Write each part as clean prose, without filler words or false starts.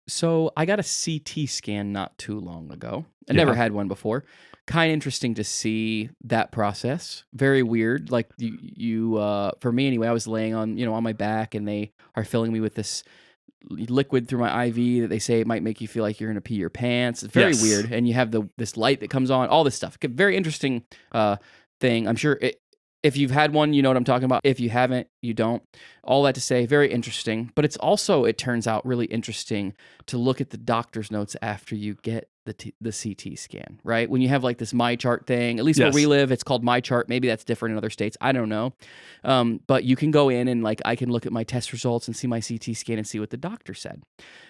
So I got a CT scan not too long ago. I Yeah. never had one before. Kind of interesting to see that process. Very weird. Like for me anyway, I was laying on my back, and they are filling me with this liquid through my IV that they say it might make you feel like you're gonna pee your pants. It's very Yes. weird, and you have this light that comes on. All this stuff. Very interesting thing. I'm sure if you've had one, you know what I'm talking about. If you haven't, you don't. All that to say, very interesting. But it's also, it turns out, really interesting to look at the doctor's notes after you get the CT scan, right? When you have like this MyChart thing, at least where we Yes. live, it's called MyChart. Maybe that's different in other states. I don't know. But you can go in and like I can look at my test results and see my CT scan and see what the doctor said.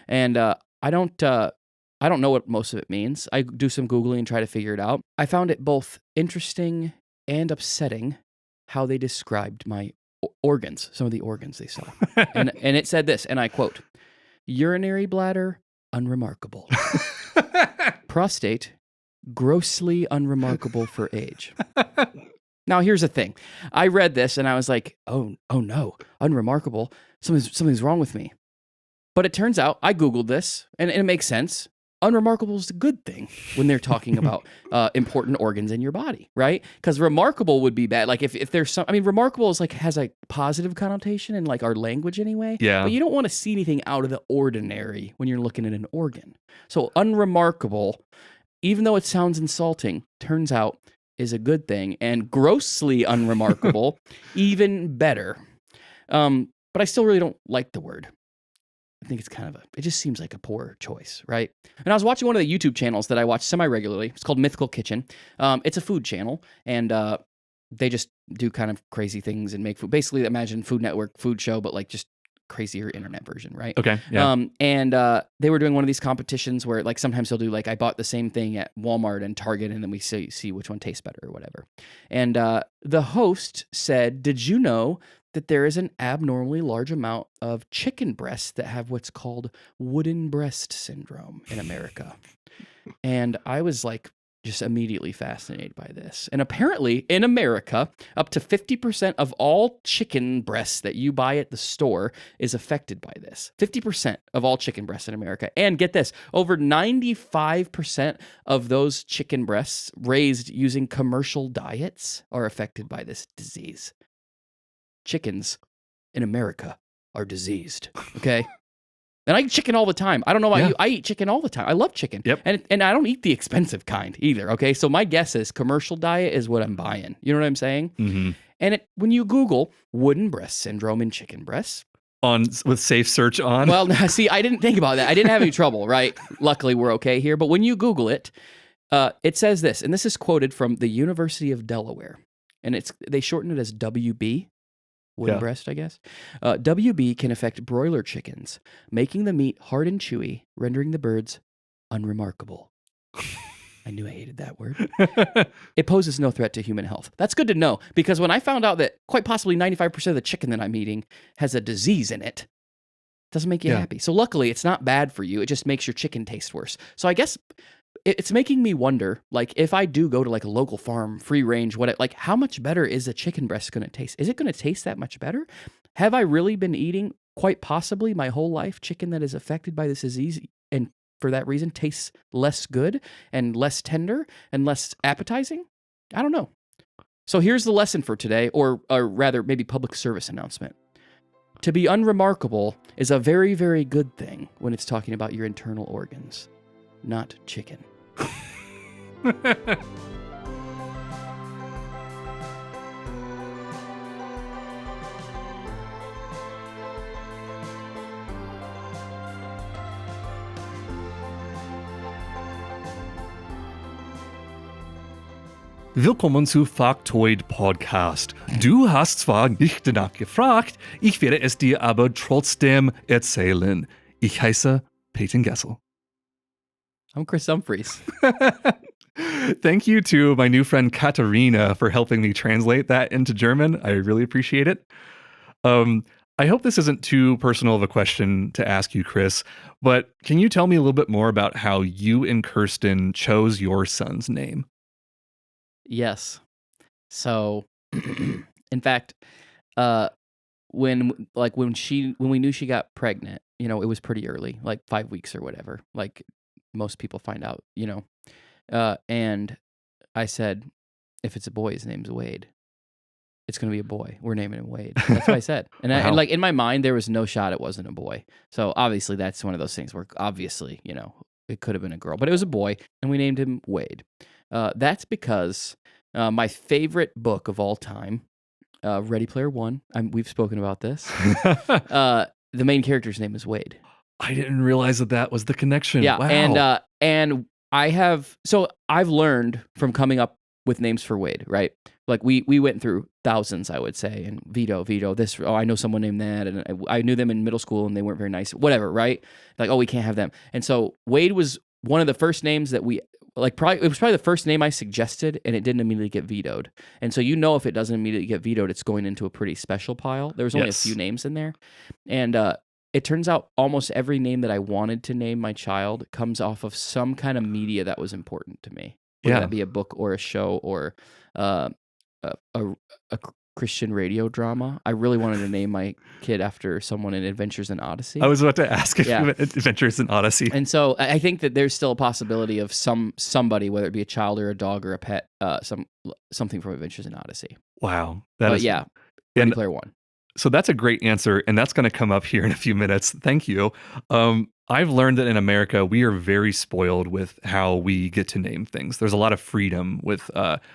And I don't know what most of it means. I do some Googling and try to figure it out. I found it both interesting and upsetting how they described my organs, some of the organs they saw. and it said this, and I quote, urinary bladder, unremarkable. Prostate, grossly unremarkable for age. Now, here's the thing. I read this and I was like, oh no, unremarkable. Something's wrong with me. But it turns out, I Googled this, and it makes sense. Unremarkable is a good thing when they're talking about important organs in your body, right? Because remarkable would be bad. Like if there's some, I mean, remarkable is like has a positive connotation in like our language anyway. Yeah. But you don't want to see anything out of the ordinary when you're looking at an organ. So unremarkable, even though it sounds insulting, turns out is a good thing, and grossly unremarkable, even better. But I still really don't like the word. I think it's it just seems like a poor choice, right? And I was watching one of the YouTube channels that I watch semi-regularly. It's called Mythical Kitchen. It's a food channel, and they just do kind of crazy things and make food. Basically, imagine Food Network food show, but like just crazier internet version, right? Okay. Yeah. And they were doing one of these competitions where like sometimes they'll do like I bought the same thing at Walmart and Target, and then we see which one tastes better or whatever. And the host said, "Did you know that there is an abnormally large amount of chicken breasts that have what's called wooden breast syndrome in America?" And I was like just immediately fascinated by this. And apparently in America, up to 50% of all chicken breasts that you buy at the store is affected by this. 50% of all chicken breasts in America. And get this, over 95% of those chicken breasts raised using commercial diets are affected by this disease. Chickens in America are diseased, okay? And I eat chicken all the time. I don't know about you. I eat chicken all the time. I love chicken. Yep. And I don't eat the expensive kind either, okay? So my guess is commercial diet is what I'm buying. You know what I'm saying? Mm-hmm. And when you Google wooden breast syndrome in chicken breasts. With safe search on. Well, see, I didn't think about that. I didn't have any trouble, right? Luckily, we're okay here. But when you Google it, it says this, and this is quoted from the University of Delaware. And they shorten it as WB. Wooden breast, I guess. WB can affect broiler chickens, making the meat hard and chewy, rendering the birds unremarkable. I knew I hated that word. It poses no threat to human health. That's good to know, because when I found out that quite possibly 95% of the chicken that I'm eating has a disease in it, doesn't make you happy. So luckily, it's not bad for you. It just makes your chicken taste worse. So I guess it's making me wonder, like, if I do go to like a local farm, free range, how much better is a chicken breast going to taste? Is it going to taste that much better? Have I really been eating, quite possibly my whole life, chicken that is affected by this disease, and for that reason tastes less good and less tender and less appetizing? I don't know. So here's the lesson for today, or rather maybe public service announcement. To be unremarkable is a very, very good thing when it's talking about your internal organs, not chicken. Willkommen zu Factoid Podcast. Du hast zwar nicht danach gefragt, ich werde es dir aber trotzdem erzählen. Ich heiße Payton Gessel. I'm Chris Humphreys. Thank you to my new friend Katarina for helping me translate that into German. I really appreciate it. I hope this isn't too personal of a question to ask you, Chris, but can you tell me a little bit more about how you and Kirsten chose your son's name? Yes. So, in fact, when we knew she got pregnant, you know, it was pretty early, like 5 weeks or whatever, like most people find out, you know. And I said, if it's a boy, his name's Wade. It's going to be a boy. We're naming him Wade. That's what I said. And, Wow. and like in my mind, there was no shot it wasn't a boy. So obviously that's one of those things where obviously, you know, it could have been a girl, but it was a boy and we named him Wade. That's because my favorite book of all time, Ready Player One, we've spoken about this. The main character's name is Wade. I didn't realize that was the connection. Yeah. Wow. And I've learned from coming up with names for Wade, right? Like we went through thousands, I would say, and Vito, this, oh, I know someone named that, and I knew them in middle school and they weren't very nice, whatever, right? Like, oh, we can't have them. And so Wade was one of the first names that we, like, it was probably the first name I suggested, and it didn't immediately get vetoed. And so you know if it doesn't immediately get vetoed, it's going into a pretty special pile. There was only a few names in there. And it turns out almost every name that I wanted to name my child comes off of some kind of media that was important to me. Whether that be a book or a show or a Christian radio drama. I really wanted to name my kid after someone in Adventures in Odyssey. I was about to ask if you meant Adventures in Odyssey. And so I think that there's still a possibility of somebody, whether it be a child or a dog or a pet, something from Adventures in Odyssey. Wow. Ready Player One. So that's a great answer, and that's going to come up here in a few minutes. Thank you. I've learned that in America, we are very spoiled with how we get to name things. There's a lot of freedom with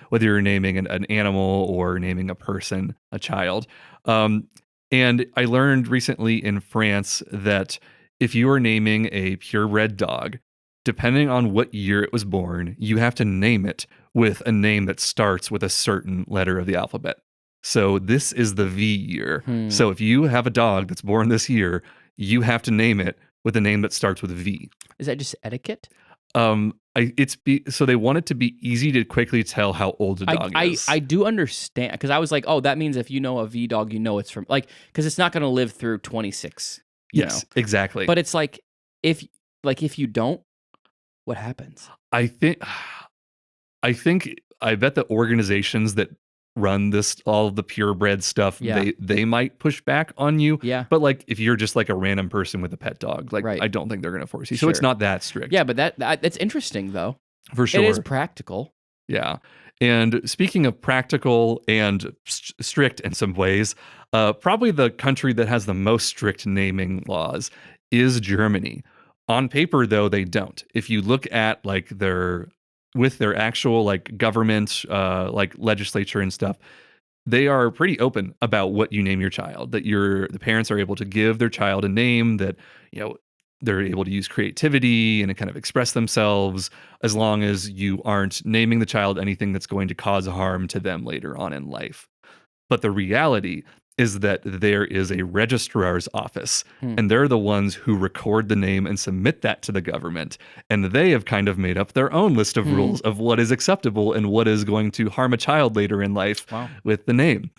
whether you're naming an animal or naming a person, a child. And I learned recently in France that if you are naming a purebred dog, depending on what year it was born, you have to name it with a name that starts with a certain letter of the alphabet. So this is the V year. So if you have a dog that's born this year, you have to name it with a name that starts with a V. Is that just etiquette? So they want it to be easy to quickly tell how old a dog is. I do understand, because I was like, oh, that means if you know a V dog, you know it's from, like, because it's not going to live through 26. Yes, exactly. But it's like if you don't, what happens? I bet the organizations that run all of the purebred stuff, they might push back on you. Yeah. But like if you're just like a random person with a pet dog, like I don't think they're going to force you. So it's not that strict. Yeah, but that's interesting though. For sure. It is practical. Yeah. And speaking of practical and strict in some ways, probably the country that has the most strict naming laws is Germany. On paper, though, they don't. If you look at like their actual like government, like legislature and stuff, they are pretty open about what you name your child. That the parents are able to give their child a name that, you know, they're able to use creativity and kind of express themselves, as long as you aren't naming the child anything that's going to cause harm to them later on in life. But the reality is that there is a registrar's office, and they're the ones who record the name and submit that to the government. And they have kind of made up their own list of rules of what is acceptable and what is going to harm a child later in life with the name.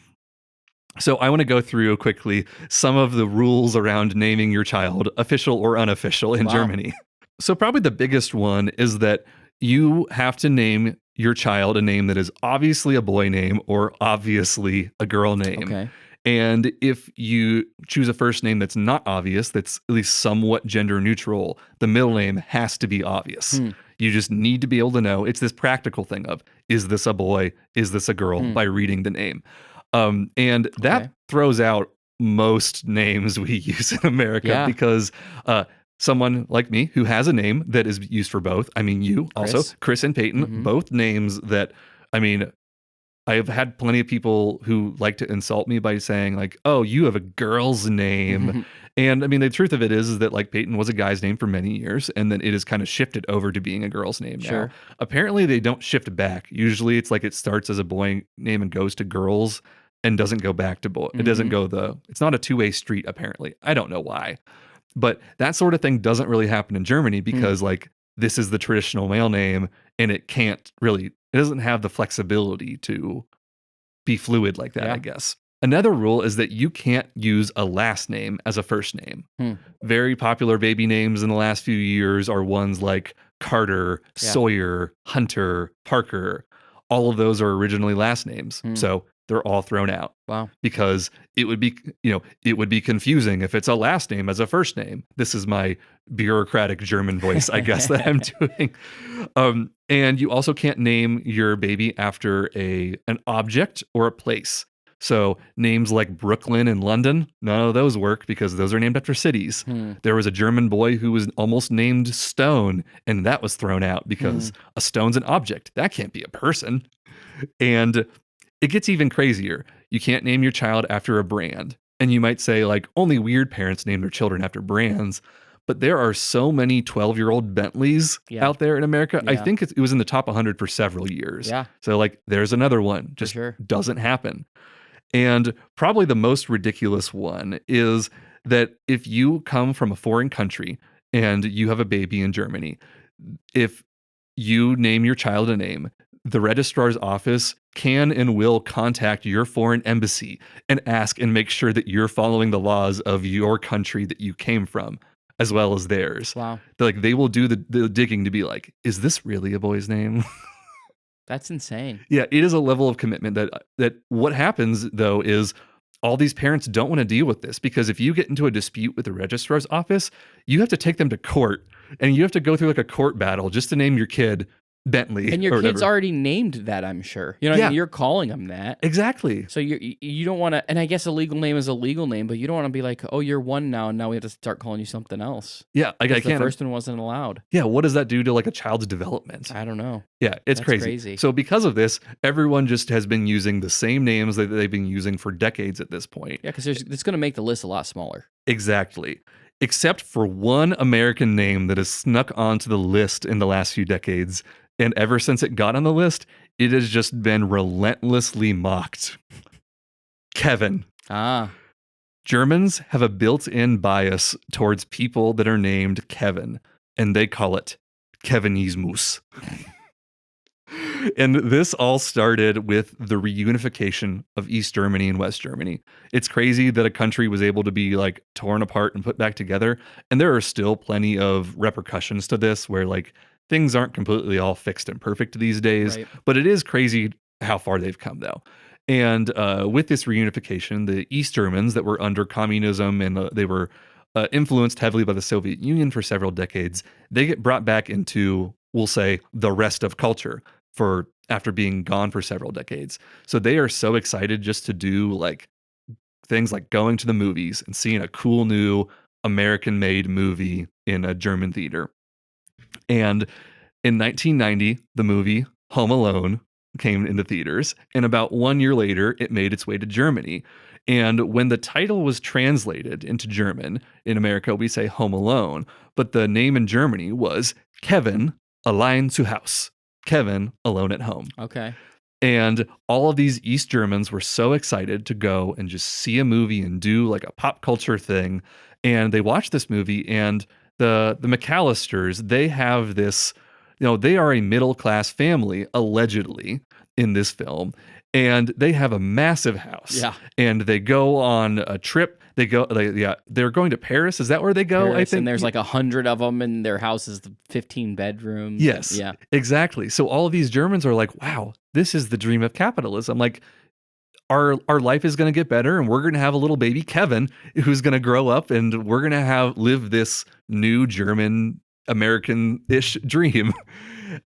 So I want to go through quickly some of the rules around naming your child, official or unofficial, in Germany. So probably the biggest one is that you have to name your child a name that is obviously a boy name or obviously a girl name. Okay. And if you choose a first name that's not obvious, that's at least somewhat gender neutral, the middle name has to be obvious. You just need to be able to know. It's this practical thing of, is this a boy? Is this a girl? By reading the name. And that throws out most names we use in America because someone like me who has a name that is used for both, I mean, you also, Chris and Payton, both names that, I mean, I've had plenty of people who like to insult me by saying like, oh, you have a girl's name. And I mean, the truth of it is that like Payton was a guy's name for many years, and then it has kind of shifted over to being a girl's name now. Apparently they don't shift back. Usually it's like it starts as a boy name and goes to girls and doesn't go back to boy. It doesn't go it's not a two-way street apparently. I don't know why. But that sort of thing doesn't really happen in Germany because like this is the traditional male name, and it doesn't have the flexibility to be fluid like that, I guess. Another rule is that you can't use a last name as a first name. Very popular baby names in the last few years are ones like Carter, Sawyer, Hunter, Parker. All of those are originally last names. So they're all thrown out. Wow. Because it would be, it would be confusing if it's a last name as a first name. This is my bureaucratic German voice, I guess, that I'm doing. And you also can't name your baby after an object or a place. So names like Brooklyn and London, none of those work because those are named after cities. There was a German boy who was almost named Stone, and that was thrown out because a stone's an object. That can't be a person. And it gets even crazier. You can't name your child after a brand. And you might say, like, only weird parents name their children after brands. But there are so many 12-year-old Bentleys out there in America. I think it was in the top 100 for several years. Yeah. So, like, there's another one. Just doesn't happen. And probably the most ridiculous one is that if you come from a foreign country and you have a baby in Germany, if you name your child a name, the registrar's office can and will contact your foreign embassy and ask and make sure that you're following the laws of your country that you came from, as well as theirs. Wow. They will do the digging to be like, is this really a boy's name? That's insane. Yeah, it is a level of commitment that what happens, though, is all these parents don't want to deal with this, because if you get into a dispute with the registrar's office, you have to take them to court, and you have to go through like a court battle just to name your kid Bentley. And your kid's already named that, I'm sure. You know, what I mean? You're calling them that. Exactly. So you don't want to, and I guess a legal name is a legal name, but you don't want to be like, oh, you're one now, and now we have to start calling you something else. Yeah, like I can't. The first one wasn't allowed. Yeah, what does that do to like a child's development? I don't know. Yeah, it's crazy. So because of this, everyone just has been using the same names that they've been using for decades at this point. Yeah, because it's going to make the list a lot smaller. Exactly. Except for one American name that has snuck onto the list in the last few decades. And ever since it got on the list, it has just been relentlessly mocked. Kevin. Germans have a built-in bias towards people that are named Kevin, and they call it Kevinismus. And this all started with the reunification of East Germany and West Germany. It's crazy that a country was able to be like torn apart and put back together. And there are still plenty of repercussions to this where like things aren't completely all fixed and perfect these days. Right. But it is crazy how far they've come, though. And with this reunification, the East Germans that were under communism and they were influenced heavily by the Soviet Union for several decades, they get brought back into, we'll say, the rest of culture after being gone for several decades. So they are so excited just to do like things like going to the movies and seeing a cool new American-made movie in a German theater. And in 1990, the movie Home Alone came into theaters, and about 1 year later, it made its way to Germany. And when the title was translated into German, in America, we say Home Alone, but the name in Germany was Kevin allein zu Haus. Kevin alone at home. Okay. And all of these East Germans were so excited to go and just see a movie and do like a pop culture thing. And they watched this movie, and the McAllisters, they have this, they are a middle-class family, allegedly, in this film. And they have a massive house. Yeah. And they go on a trip. They're going to Paris. Is that where they go? Paris, I think. And there's like 100 of them, and their house is 15 bedrooms. Yes. Yeah. Exactly. So all of these Germans are like, wow, this is the dream of capitalism. Like, our life is going to get better, and we're going to have a little baby Kevin who's going to grow up, and we're going to live this new German American-ish dream.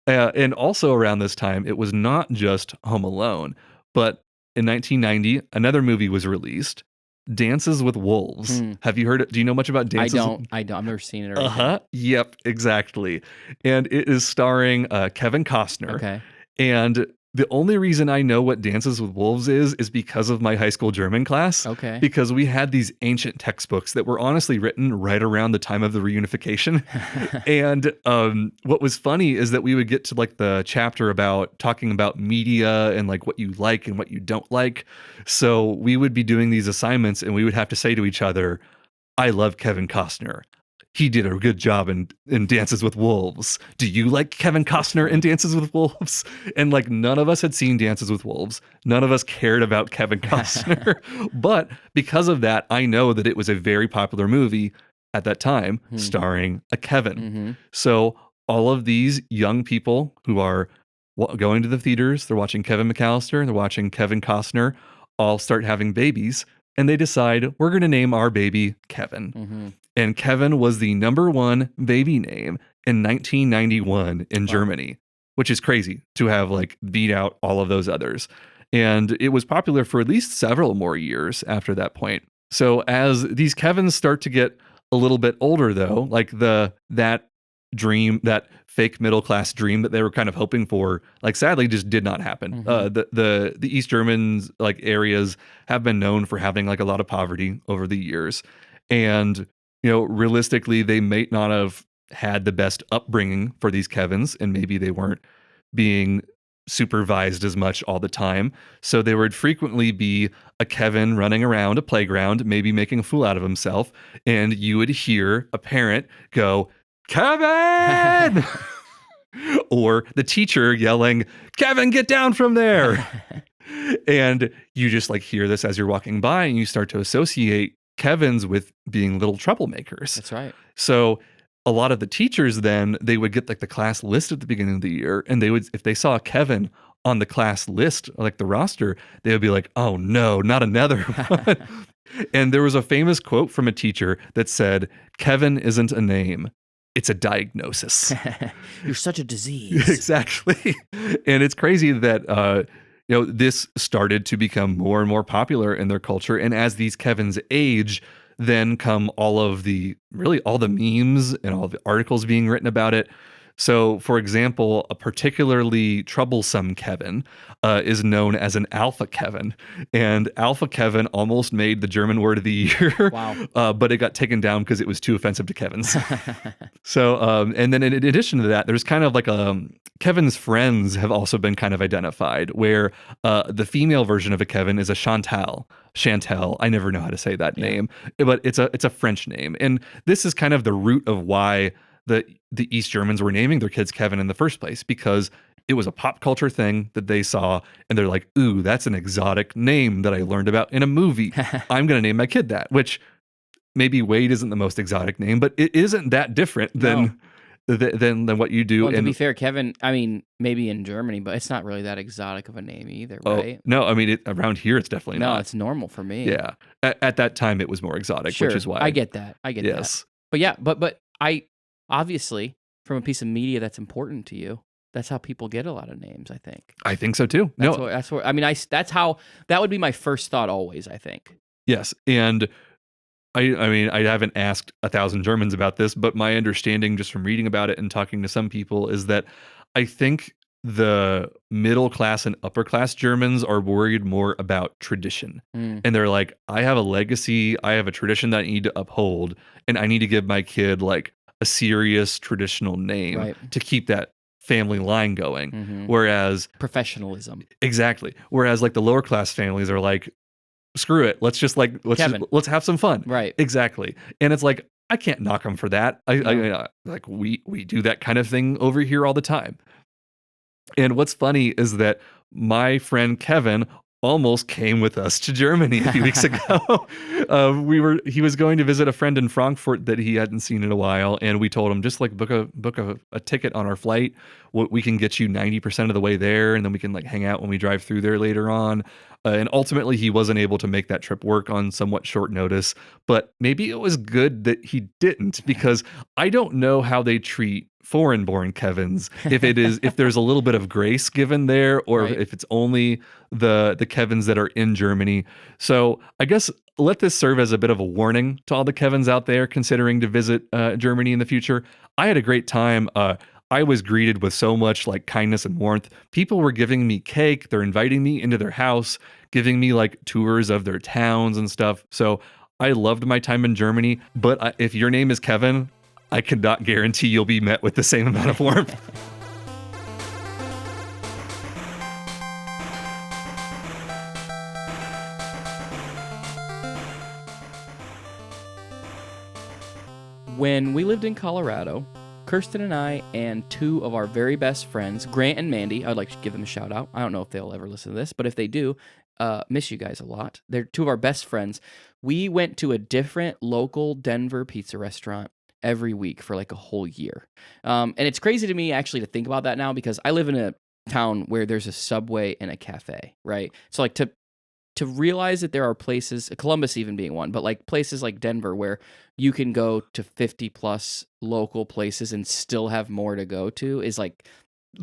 And also around this time, it was not just Home Alone, but in 1990, another movie was released, Dances with Wolves. Have you heard it? Do you know much about Dances? I don't. I've never seen it. Or Yep, exactly. And it is starring Kevin Costner. Okay. And the only reason I know what Dances with Wolves is because of my high school German class. Okay. Because we had these ancient textbooks that were honestly written right around the time of the reunification. And what was funny is that we would get to like the chapter about talking about media and like what you like and what you don't like. So we would be doing these assignments, and we would have to say to each other, I love Kevin Costner. He did a good job in Dances with Wolves. Do you like Kevin Costner in Dances with Wolves? And like none of us had seen Dances with Wolves. None of us cared about Kevin Costner. But because of that, I know that it was a very popular movie at that time, starring a Kevin. So all of these young people who are going to the theaters, they're watching Kevin McAllister, and they're watching Kevin Costner. all start having babies, and they decide we're going to name our baby Kevin. Mm-hmm. And Kevin was the number one baby name in 1991 in Germany, which is crazy to have like beat out all of those others. And it was popular for at least several more years after that point. So as these Kevins start to get a little bit older, though, like that dream, that fake middle class dream that they were kind of hoping for, like sadly just did not happen. The East Germans like areas have been known for having like a lot of poverty over the years, and realistically, they may not have had the best upbringing for these Kevins, and maybe they weren't being supervised as much all the time. So there would frequently be a Kevin running around a playground, maybe making a fool out of himself, and you would hear a parent go, "Kevin!" or the teacher yelling, "Kevin, get down from there!" And you just like hear this as you're walking by, and you start to associate Kevins with being little troublemakers. That's right. So a lot of the teachers then, they would get like the class list at the beginning of the year, and they would, if they saw a Kevin on the class list, like the roster, they would be like, "Oh no, not another one." And there was a famous quote from a teacher that said, "Kevin isn't a name, it's a diagnosis." You're such a disease. Exactly. And it's crazy that this started to become more and more popular in their culture. And as these Kevins age, then come all the memes and all the articles being written about it. So, for example, a particularly troublesome Kevin is known as an Alpha Kevin. And Alpha Kevin almost made the German word of the year. Wow. But it got taken down because it was too offensive to Kevins. So, and then in addition to that, there's kind of like Kevin's friends have also been kind of identified, where the female version of a Kevin is a Chantal. I never know how to say that name, but it's a French name. And this is kind of the root of why the East Germans were naming their kids Kevin in the first place, because it was a pop culture thing that they saw, and they're like, "Ooh, that's an exotic name that I learned about in a movie. I'm going to name my kid that," which maybe Wade isn't the most exotic name, but it isn't that different than what you do. Well, to be fair, Kevin, I mean, maybe in Germany, but it's not really that exotic of a name either, right? No, I mean, around here, it's definitely not. No, it's normal for me. Yeah. At that time, it was more exotic, Sure, which is why. I get that. Yes. But yeah, but I obviously, from a piece of media that's important to you, that's how people get a lot of names, I think. I think so too. That's what I mean, that would be my first thought always, I think. Yes. And I mean, I haven't asked 1,000 Germans about this, but my understanding just from reading about it and talking to some people is that I think the middle class and upper class Germans are worried more about tradition. And they're like, I have a legacy, I have a tradition that I need to uphold, and I need to give my kid like a serious traditional name to keep that family line going. Whereas professionalism. Exactly. Whereas like the lower class families are like, screw it. Let's have some fun. Right. Exactly. And it's like, I can't knock them for that. Like we do that kind of thing over here all the time. And what's funny is that my friend Kevin almost came with us to Germany a few weeks ago. He was going to visit a friend in Frankfurt that he hadn't seen in a while, and we told him, just like book a ticket on our flight. We can get you 90% of the way there, and then we can like hang out when we drive through there later on. And ultimately, he wasn't able to make that trip work on somewhat short notice. But maybe it was good that he didn't, because I don't know how they treat foreign-born Kevins, if there's a little bit of grace given there, or if it's only the Kevins that are in Germany. So I guess let this serve as a bit of a warning to all the Kevins out there considering to visit Germany in the future. I had a great time. I was greeted with so much like kindness and warmth. People were giving me cake. They're inviting me into their house, giving me like tours of their towns and stuff. So I loved my time in Germany. But if your name is Kevin, I cannot guarantee you'll be met with the same amount of warmth. When we lived in Colorado, Kirsten and I and two of our very best friends, Grant and Mandy, I'd like to give them a shout out. I don't know if they'll ever listen to this, but if they do, miss you guys a lot. They're two of our best friends. We went to a different local Denver pizza restaurant every week for like a whole year. And it's crazy to me actually to think about that now, because I live in a town where there's a Subway and a cafe, right? So like to realize that there are places, Columbus even being one, but like places like Denver where you can go to 50 plus local places and still have more to go to is like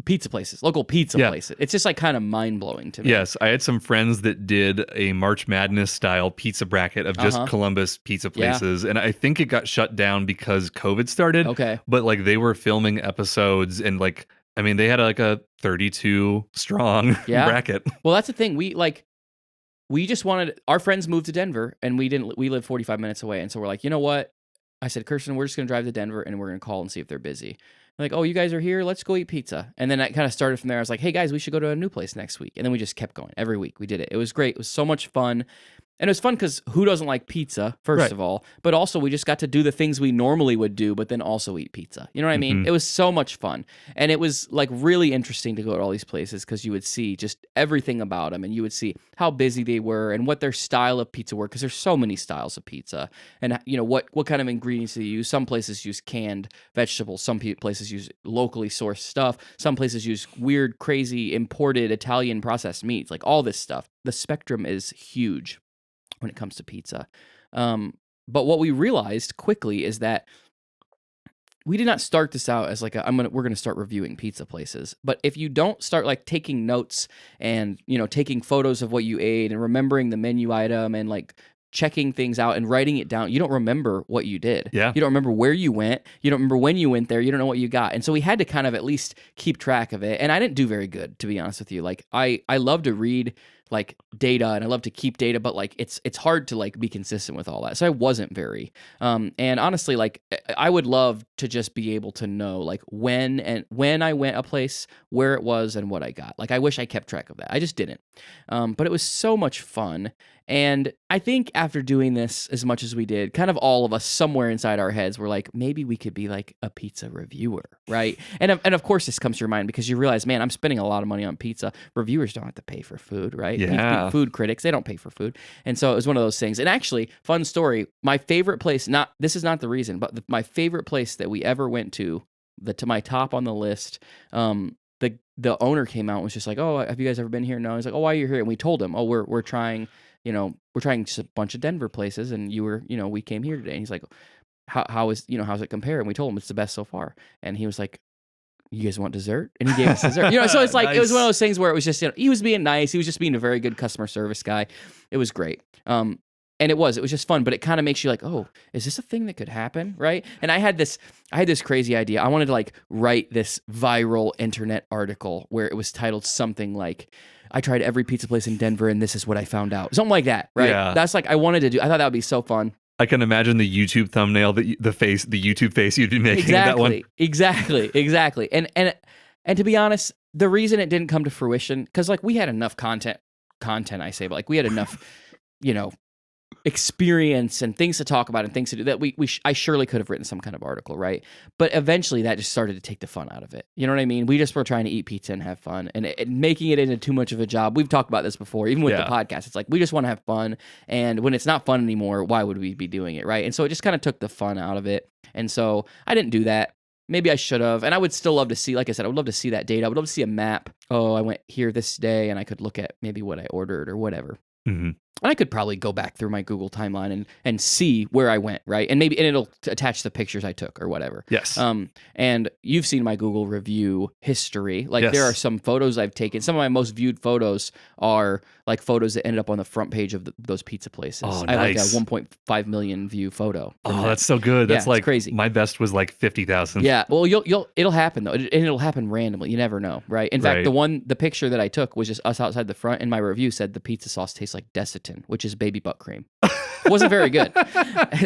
pizza places, local pizza places. It's just like kind of mind blowing to me. Yes, I had some friends that did a March Madness style pizza bracket of just Columbus pizza places, and I think it got shut down because COVID started. Okay. But like they were filming episodes, and like I mean, they had like a 32 strong bracket. Well, that's the thing. We just wanted, our friends moved to Denver, and we live 45 minutes away, and so we're like, you know what? I said, Kirsten, we're just going to drive to Denver, and we're going to call and see if they're busy. Like, oh, you guys are here? Let's go eat pizza. And then I kind of started from there. I was like, hey, guys, we should go to a new place next week. And then we just kept going. Every week we did it. It was great. It was so much fun. And it was fun because who doesn't like pizza, first of all? But also we just got to do the things we normally would do, but then also eat pizza. You know what I mean? It was so much fun. And it was like really interesting to go to all these places because you would see just everything about them, and you would see how busy they were and what their style of pizza were, because there's so many styles of pizza. And you know, what kind of ingredients they use. Some places use canned vegetables. Some places use locally sourced stuff. Some places use weird, crazy, imported Italian processed meats, like all this stuff. The spectrum is huge when it comes to pizza. But what we realized quickly is that we did not start this out as like we're gonna start reviewing pizza places. But if you don't start like taking notes and, you know, taking photos of what you ate and remembering the menu item and like checking things out and writing it down, you don't remember what you did. Yeah. You don't remember where you went. You don't remember when you went there. You don't know what you got. And so we had to kind of at least keep track of it. And I didn't do very good, to be honest with you. Like I love to read like data and I love to keep data, but like it's hard to like be consistent with all that. So I wasn't very. And honestly, like I would love to just be able to know like when I went a place, where it was, and what I got. Like I wish I kept track of that. I just didn't. But it was so much fun. And I think after doing this as much as we did, kind of all of us somewhere inside our heads were like, maybe we could be like a pizza reviewer, right? And of course this comes to your mind because you realize, man, I'm spending a lot of money on pizza. Reviewers don't have to pay for food, right? Yeah. Food critics, they don't pay for food. And so it was one of those things. And actually, fun story, my favorite place, this is not the reason, but my favorite place that we ever went to my top on the list, the owner came out and was just like, oh, have you guys ever been here? No. He's like, oh, why are you here? And we told him, oh, we're trying, we're trying just a bunch of Denver places, and we came here today. And he's like, how's it compare? And we told him it's the best so far. And he was like, you guys want dessert? And he gave us dessert. So it's like, nice. It was one of those things where it was just, he was being nice. He was just being a very good customer service guy. It was great. And it was just fun, but it kind of makes you like, oh, is this a thing that could happen, right? And I had this crazy idea. I wanted to like write this viral internet article where it was titled something like, I tried every pizza place in Denver and this is what I found out. Something like that, right? Yeah. That's like I wanted to do. I thought that would be so fun. I can imagine the YouTube thumbnail, the YouTube face you'd be making that one. Exactly. And to be honest, the reason it didn't come to fruition, because like we had enough content I say, but like we had enough, experience and things to talk about and things to do that I surely could have written some kind of article, right? But eventually that just started to take the fun out of it. You know what I mean? We just were trying to eat pizza and have fun, and making it into too much of a job. We've talked about this before, even with the podcast. It's like we just want to have fun, and when it's not fun anymore, why would we be doing it, right? And so it just kind of took the fun out of it. And so I didn't do that. Maybe I should have. And I would still love to see, like I said, I would love to see that data. I would love to see a map. Oh, I went here this day, and I could look at maybe what I ordered or whatever. Mm-hmm. And I could probably go back through my Google timeline and see where I went, right? And it'll attach the pictures I took or whatever. Yes. And you've seen my Google review history. Like there are some photos I've taken. Some of my most viewed photos are like photos that ended up on the front page of those pizza places. Oh, I have nice. like a 1.5 million view photo. Oh, that's so good. That's like crazy. My best was like 50,000. Yeah. Well, it'll happen though, and it'll happen randomly. You never know, right? In fact, the picture that I took was just us outside the front, and my review said the pizza sauce tastes like Desitin, which is baby butt cream. It wasn't very good.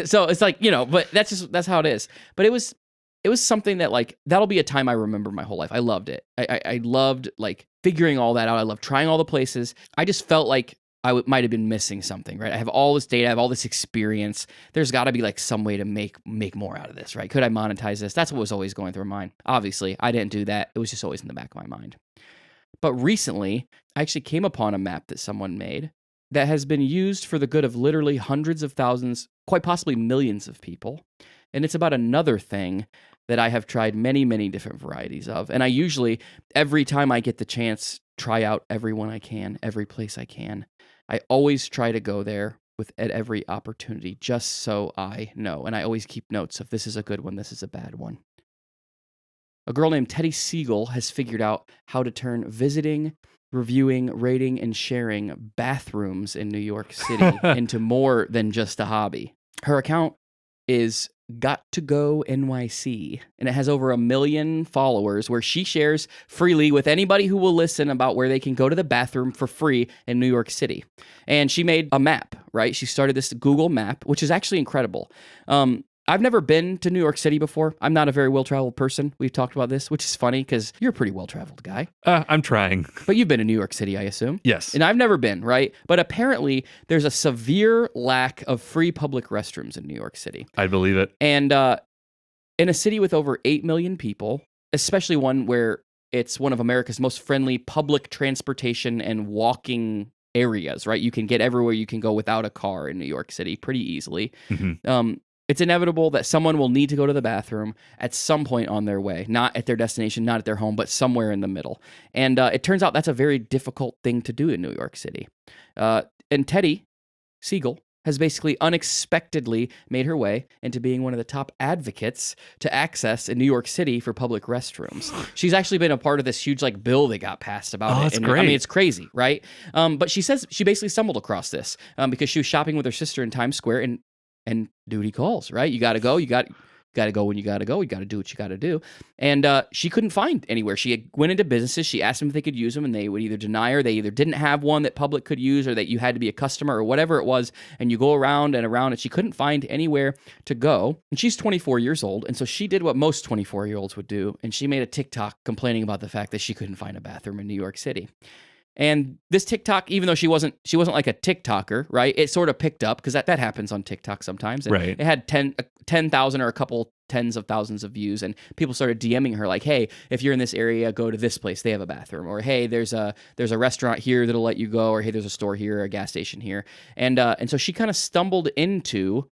So it's like, but that's how it is. But it was something that like, that'll be a time I remember my whole life. I loved it. I loved like figuring all that out. I loved trying all the places. I just felt like I might have been missing something, right? I have all this data, I have all this experience. There's got to be like some way to make more out of this, right? Could I monetize this? That's what was always going through my mind. Obviously, I didn't do that. It was just always in the back of my mind. But recently, I actually came upon a map that someone made that has been used for the good of literally hundreds of thousands, quite possibly millions of people. And it's about another thing that I have tried many, many different varieties of. And I usually, every time I get the chance, try out every one I can, every place I can. I always try to go there at every opportunity, just so I know. And I always keep notes of this is a good one, this is a bad one. A girl named Teddy Siegel has figured out how to turn visiting, reviewing, rating, and sharing bathrooms in New York City into more than just a hobby. Her account is Got2Go NYC, and it has over 1 million followers where she shares freely with anybody who will listen about where they can go to the bathroom for free in New York City. And she made a map, right? She started this Google map, which is actually incredible. I've never been to New York City before. I'm not a very well-traveled person. We've talked about this, which is funny because you're a pretty well-traveled guy. I'm trying. But you've been to New York City, I assume? Yes. And I've never been, right? But apparently, there's a severe lack of free public restrooms in New York City. I believe it. And in a city with over 8 million people, especially one where it's one of America's most friendly public transportation and walking areas, right? You can get everywhere you can go without a car in New York City pretty easily. Mm-hmm. It's inevitable that someone will need to go to the bathroom at some point on their way, not at their destination, not at their home, but somewhere in the middle. And it turns out that's a very difficult thing to do in New York City. And Teddy Siegel has basically unexpectedly made her way into being one of the top advocates to access in New York City for public restrooms. She's actually been a part of this huge bill that got passed about it. That's And great. I mean, it's crazy, right? But she says she basically stumbled across this because she was shopping with her sister in Times Square and duty calls, right? You got to go. You got to go when you got to go. You got to do what you got to do. And she couldn't find anywhere. She went into businesses. She asked them if they could use them, and they would either deny her. They either didn't have one that public could use, or that you had to be a customer, or whatever it was. And you go around and around, and she couldn't find anywhere to go. And she's 24 years old, and so she did what most 24-year-olds would do, and she made a TikTok complaining about the fact that she couldn't find a bathroom in New York City. And this TikTok, even though she wasn't like a TikToker, right? It sort of picked up because that happens on TikTok sometimes. And Right. It had 10,000 or a couple tens of thousands of views, and people started DMing her like, "Hey, if you're in this area, go to this place. They have a bathroom." Or, "Hey, there's a restaurant here that'll let you go." Or, "Hey, there's a store here, or a gas station here." And so she kind of stumbled into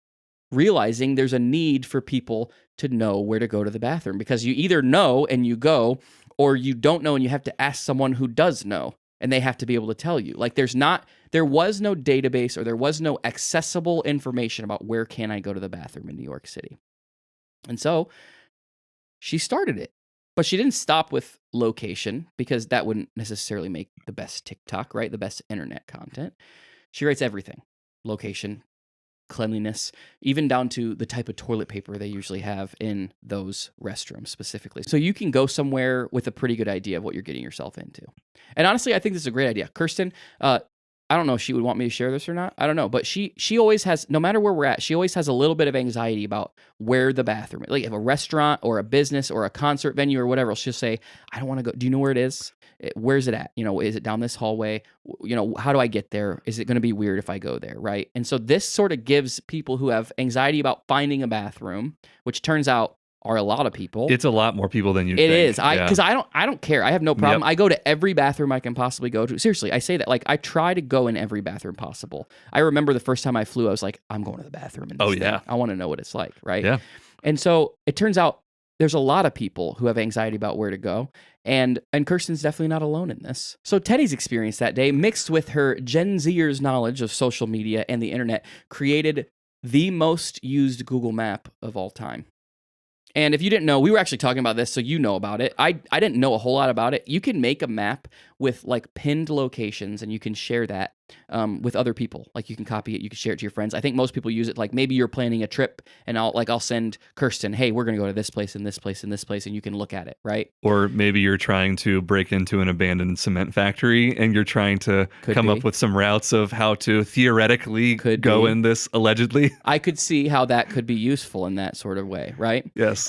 realizing there's a need for people to know where to go to the bathroom, because you either know and you go, or you don't know and you have to ask someone who does know. And they have to be able to tell you. There was no database, or there was no accessible information about where can I go to the bathroom in New York City. And so she started it. But she didn't stop with location, because that wouldn't necessarily make the best TikTok, right? The best internet content. She writes everything. Location, cleanliness, even down to the type of toilet paper they usually have in those restrooms specifically. So you can go somewhere with a pretty good idea of what you're getting yourself into. And honestly, I think this is a great idea. Kirsten, I don't know if she would want me to share this or not. I don't know. But she always has, no matter where we're at, she always has a little bit of anxiety about where the bathroom is. Like if a restaurant or a business or a concert venue or whatever, she'll say, "I don't want to go. Do you know where it is? Where's it at? Is it down this hallway? How do I get there? Is it going to be weird if I go there?" Right? And so this sort of gives people who have anxiety about finding a bathroom, which turns out are a lot of people. It's a lot more people than you think. It is. Yeah. Because I don't care. I have no problem. Yep. I go to every bathroom I can possibly go to. Seriously, I say that. I try to go in every bathroom possible. I remember the first time I flew, I was like, I'm going to the bathroom in this thing. I want to know what it's like, right? Yeah. And so it turns out there's a lot of people who have anxiety about where to go. And Kirsten's definitely not alone in this. So Teddy's experience that day, mixed with her Gen Zers' knowledge of social media and the internet, created the most used Google map of all time. And if you didn't know, we were actually talking about this, so you know about it. I didn't know a whole lot about it. You can make a map with pinned locations, and you can share that with other people. You can copy it, you can share it to your friends. I think most people use it. Maybe you're planning a trip, and I'll send Kirsten, "Hey, we're gonna go to this place and this place and this place," and you can look at it, right? Or maybe you're trying to break into an abandoned cement factory, and you're trying to come up with some routes of how to theoretically go in this allegedly. I could see how that could be useful in that sort of way, right? Yes.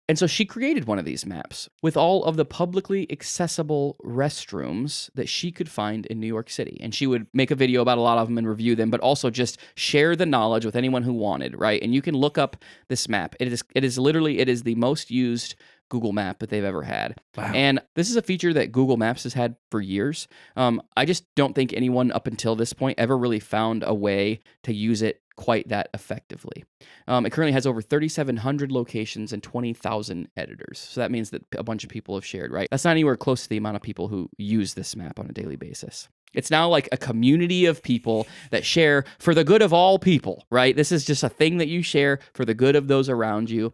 And so she created one of these maps with all of the publicly accessible restrooms that she could find in New York City. And she would make a video about a lot of them and review them, but also just share the knowledge with anyone who wanted, right? And you can look up this map. It is the most used Google map that they've ever had. Wow. And this is a feature that Google Maps has had for years. I just don't think anyone up until this point ever really found a way to use it quite that effectively. It currently has over 3,700 locations and 20,000 editors. So that means that a bunch of people have shared, right? That's not anywhere close to the amount of people who use this map on a daily basis. It's now like a community of people that share for the good of all people, right? This is just a thing that you share for the good of those around you,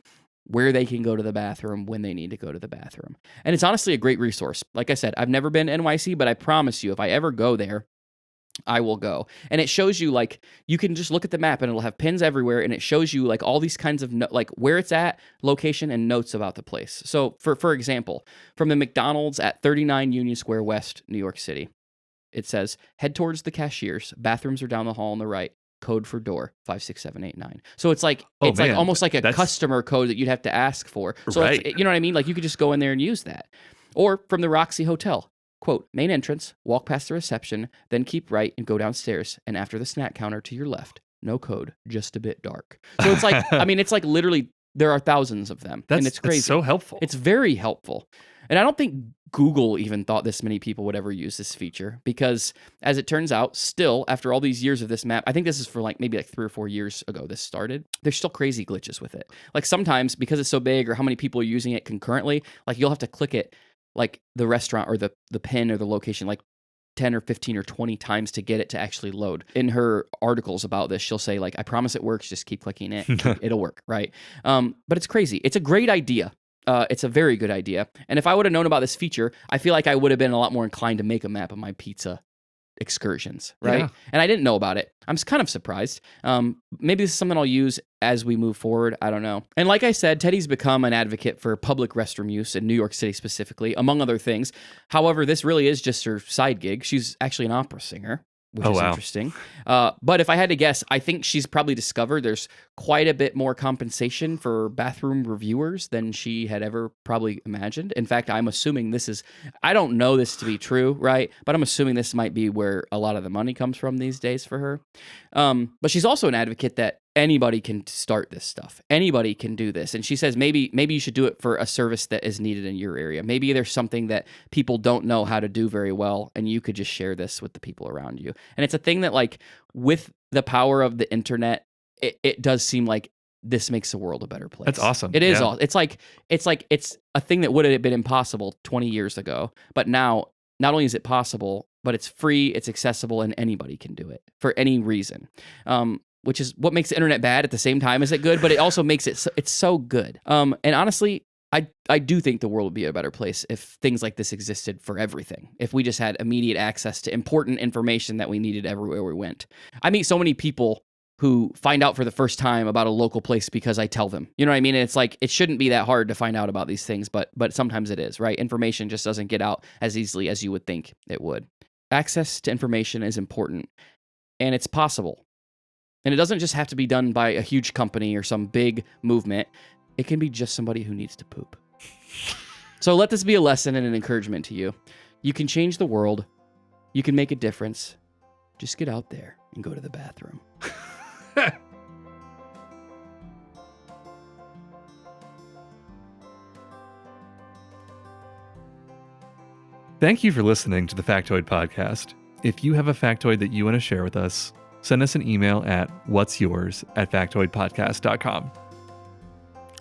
where they can go to the bathroom when they need to go to the bathroom. And it's honestly a great resource. Like I said, I've never been to NYC, but I promise you, if I ever go there, I will go. And it shows you, like, you can just look at the map and it'll have pins everywhere, and it shows you like all these kinds of like where it's at, location, and notes about the place. So for example, from the McDonald's at 39 Union Square West, New York City, it says, head towards the cashiers. Bathrooms are down the hall on the right. Code for door 56789. So it's like like almost like a customer code that you'd have to ask for. So right. you know what I mean? Like you could just go in there and use that. Or from the Roxy Hotel, quote, main entrance, walk past the reception, then keep right and go downstairs. And after the snack counter to your left, no code, just a bit dark. So it's like, I mean, it's like literally there are thousands of them. And it's crazy. That's so helpful. It's very helpful. And I don't think Google even thought this many people would ever use this feature, because as it turns out, still, after all these years of this map, I think this is for maybe 3 or 4 years ago this started, there's still crazy glitches with it. Like sometimes because it's so big or how many people are using it concurrently, like you'll have to click it like the restaurant or the pin or the location like 10 or 15 or 20 times to get it to actually load. In her articles about this, she'll say like, I promise it works, just keep clicking it. It'll work, right? But it's crazy. It's a great idea. It's a very good idea. And if I would have known about this feature, I feel like I would have been a lot more inclined to make a map of my pizza excursions, right? Yeah. And I didn't know about it. I'm kind of surprised. Maybe this is something I'll use as we move forward. I don't know. And like I said, Teddy's become an advocate for public restroom use in New York City specifically, among other things. However, this really is just her side gig. She's actually an opera singer, which is interesting. But if I had to guess, I think she's probably discovered there's quite a bit more compensation for bathroom reviewers than she had ever probably imagined. In fact, I'm assuming I don't know this to be true, right? But I'm assuming this might be where a lot of the money comes from these days for her. But she's also an advocate that anybody can start this stuff. Anybody can do this. And she says maybe you should do it for a service that is needed in your area. Maybe there's something that people don't know how to do very well, and you could just share this with the people around you. And it's a thing that, like, with the power of the internet, it does seem like this makes the world a better place. That's awesome. It is. It's like it's a thing that would have been impossible 20 years ago, but now not only is it possible, but it's free, it's accessible, and anybody can do it for any reason. Which is what makes the internet bad at the same time as it good, but it also makes it's so good. And honestly, I do think the world would be a better place if things like this existed for everything. If we just had immediate access to important information that we needed everywhere we went. I meet so many people who find out for the first time about a local place because I tell them. You know what I mean? And it's like, it shouldn't be that hard to find out about these things, but sometimes it is, right? Information just doesn't get out as easily as you would think it would. Access to information is important, and it's possible. And it doesn't just have to be done by a huge company or some big movement. It can be just somebody who needs to poop. So let this be a lesson and an encouragement to you. You can change the world. You can make a difference. Just get out there and go to the bathroom. Thank you for listening to the Factoid Podcast. If you have a factoid that you want to share with us, send us an email at whatsyours@factoidpodcast.com.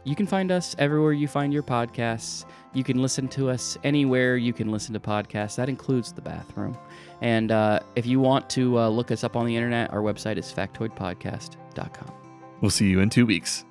You can find us everywhere you find your podcasts. You can listen to us anywhere you can listen to podcasts. That includes the bathroom. And if you want to look us up on the internet, our website is factoidpodcast.com. We'll see you in 2 weeks.